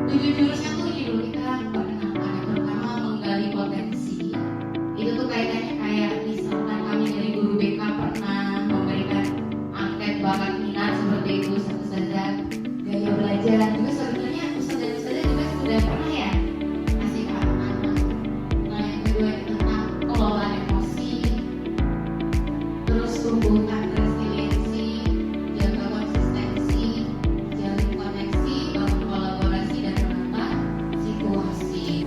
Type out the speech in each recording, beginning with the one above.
Tujuh jurusnya tuh ini dulu kita pernah ada pertama menggali potensi. Itu tuh kaitannya kayak misalkan kami dari guru BK pernah memberikan angket bakat minat seperti itu satu saja gaya belajar juga sebenarnya ustazah juga sudah pernah ya kasih ke anak-anak. Nah yang kedua itu tentang kelola emosi, terus tumbuhkan resiliensi, jaga konsistensi, jalin koneksi, bangun kolaborasi dan menata situasi.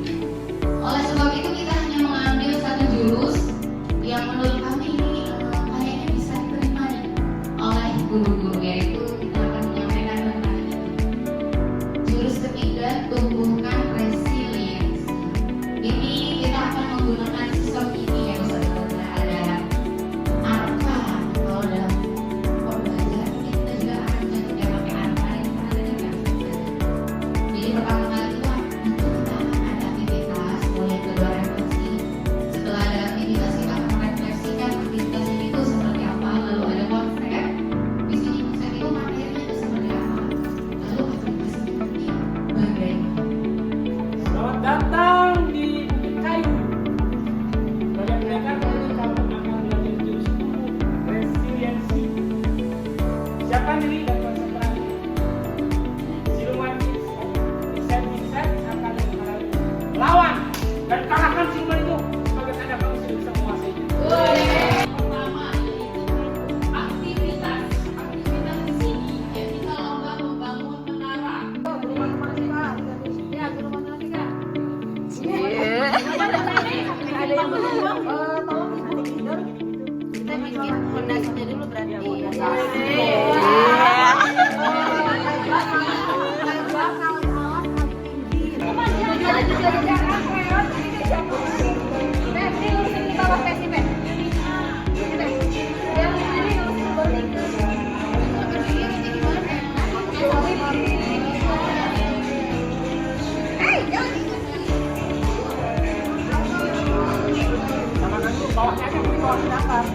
Oleh sebab itu kita hanya mengambil satu jurus yang menurut kami ini kayaknya bisa diterima oleh guru-guru, yaitu kita akan menyampaikan tentang ini. Jurus ketiga, tumbuhkan resiliensi. Ini kita akan menggunakan sistem ini ya Ustazah. Ada ARPA. Kalau dalam pembelajaran kita juga akan contohnya pakai ARPA. Ini pernah dengar nggak Ustazah? Jadi pertama kali itu kita akan ada aktivitas, mulai kedua refleksi. Setelah ada aktivitas kita akan merefleksikan aktivitas ini tuh seperti apa, lalu ada konsep. Di sini konsep itu materinya itu seperti apa, lalu aplikasinya nanti bagaimana. Selamat datang di Bukit Kayu. Bagi mereka kali ini kamu akan belajar jurus tumbuh resiliensi. Siapkan diri dan konsentrasi. Siluman Vincent akan menghadapi lawan dan kalahkan siluman itu sebagai tanda kamu sudah bisa menguasainya. Pertama yaitu aktivitas. Aktivitas di sini ya kita lomba membangun menara. Kita bikin fondasinya dulu berarti. Bawahnya aja, bawahnya datar.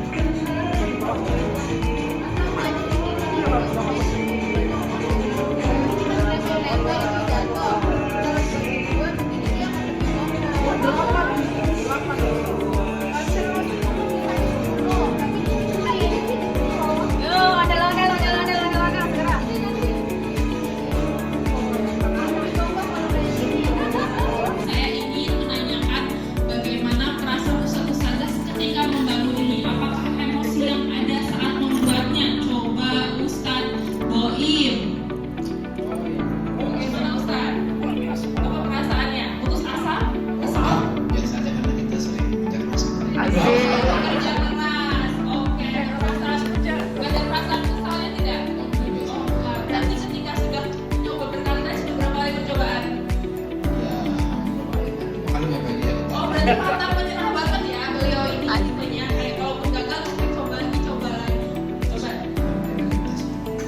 Saya ingin menanyakan bagaimana perasaan ustazah ketika membangun ini. Apakah emosi yang ada saat membuatnya? Coba Ustaz Boim. Gimana Ustaz? Apa perasaannya? Putus asa? Kesal? Biasa aja karena kita sering kerja keras. Kerja keras. Oke. Gak ada perasaan kesalnya tidak? Oh, berarti ketika sudah mencoba berkali-kali, sudah berapa kali percobaan? Ya, makanya memang dia Oh, berarti pantang menyerah banget ya beliau ini tipenya kayak kalaupun gagal mesti coba lagi. Coba.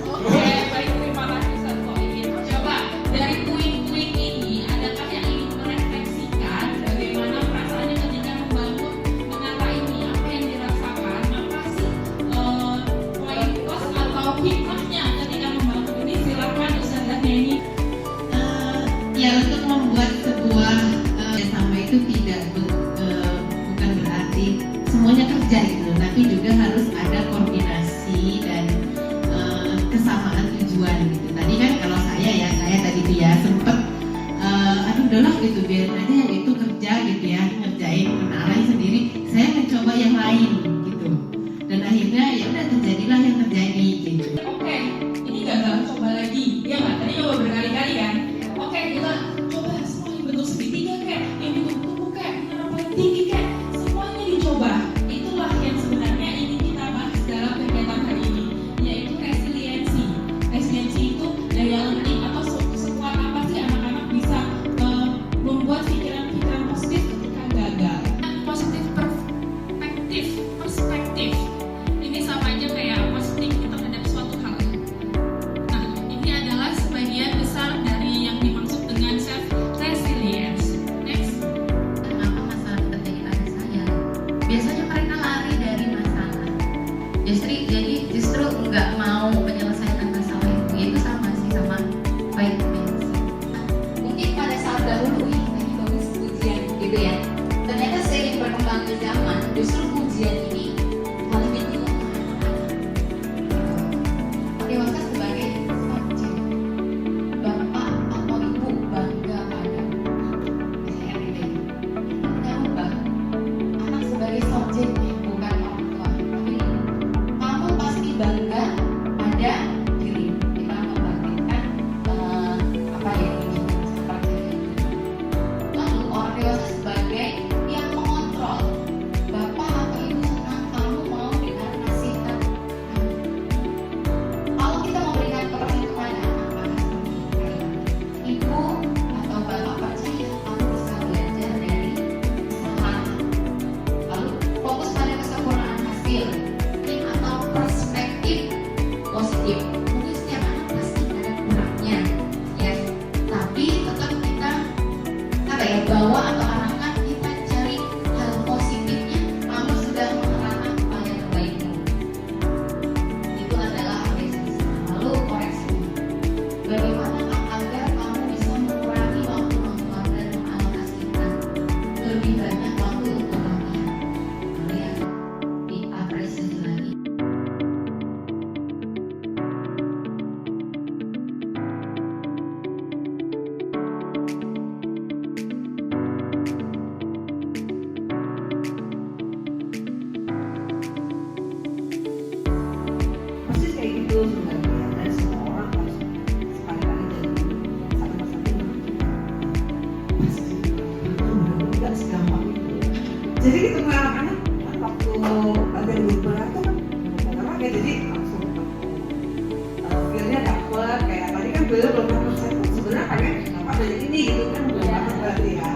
Oke, baik, terima kasih Ustaz Boim. Coba dari puing-puing ini adakah yang ingin merefleksikan bagaimana perasaannya ketika membangun menara ini? Apa yang dirasakan? Apa sih poin plus atau hikmahnya ketika membangun ini? Silakan Ustazah Neni. Ya, untuk membuat sebuah sama itu tidak bukan berarti semuanya kerja gitu, tapi juga harus ada koordinasi dan kesamaan tujuan gitu. Tadi kan kalau saya tadi tuh ya sempet aduh udahlah gitu, biarin aja yang itu kerja gitu ya, ngerjain menaranya sendiri, saya mencoba yang lain gitu, dan akhirnya ya udah terjadilah yang terjadi gitu. Oke, ini gagal, coba lagi. Ya nggak? Tadi coba berkali-kali kan? Oke, kita coba semua yang bentuk segitiga kayak, yang bentuk tubuh kayak, yang paling tinggi kayak, semuanya dicoba. Itulah yang sebenarnya ingin kita bahas dalam kegiatan hari ini, yaitu resiliensi. Resiliensi itu daya lenting atau sekuat apa sih anak-anak bisa membuat pikiran-pikiran positif ketika gagal. Positif perspektif. Ini sama aja kayak positif terhadap suatu hal. Nah, ini adalah sebagian besar dari yang dimaksud dengan self resilience. Next. Kenapa masalah penting ada saya? Biasanya mereka lari dari masalah. Justru nggak mau menyelesaikan masalah itu. Ya itu sama sih sama baik. Mungkin bagaimana agar kamu bisa mengurangi waktu keluarga dan mengalokasikan lebih banyak waktu untuk latihan. Boleh ya diapresiasi lagi. Pasti kayak gitu sebenarnya, dan semua orang harus sekali-kali jadi satu-satu pasti nggak segampang itu. Jadi ketemu anak-anak kan waktu ada liburan tuh kan pertama kayak jadi langsung feelnya dapet kayak tadi kan beliau belum 100% sebenarnya pengen apa dari ini gitu kan belum banget berarti ya.